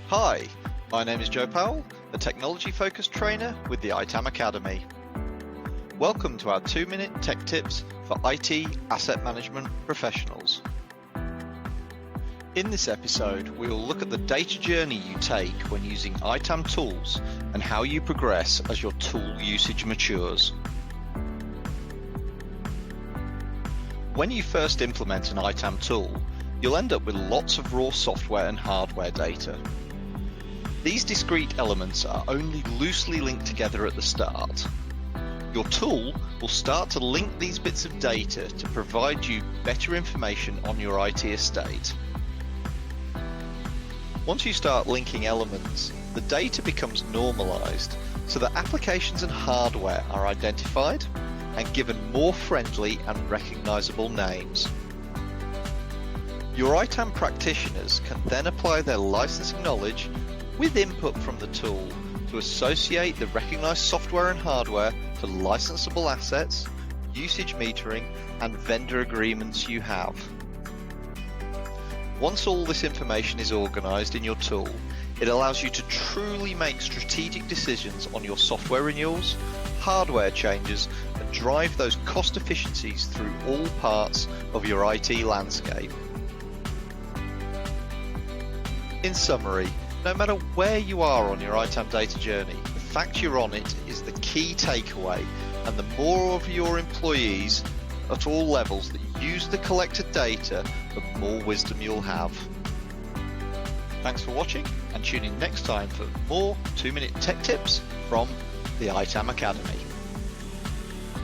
Hi, my name is Joe Powell, a technology-focused trainer with the ITAM Academy. Welcome to our 2-minute tech tips for IT asset management professionals. In this episode, we will look at the data journey you take when using ITAM tools and how you progress as your tool usage matures. When you first implement an ITAM tool, you'll end up with lots of raw software and hardware data. These discrete elements are only loosely linked together at the start. Your tool will start to link these bits of data to provide you better information on your IT estate. Once you start linking elements, the data becomes normalized so that applications and hardware are identified and given more friendly and recognizable names. Your ITAM practitioners can then apply their licensing knowledge with input from the tool to associate the recognized software and hardware to licensable assets, usage metering, and vendor agreements you have. Once all this information is organized in your tool, it allows you to truly make strategic decisions on your software renewals, hardware changes, and drive those cost efficiencies through all parts of your IT landscape. In summary, no matter where you are on your ITAM data journey, the fact you're on it is the key takeaway, and the more of your employees at all levels that use the collected data, the more wisdom you'll have. Thanks for watching, and tune in next time for more 2-minute tech tips from the ITAM Academy.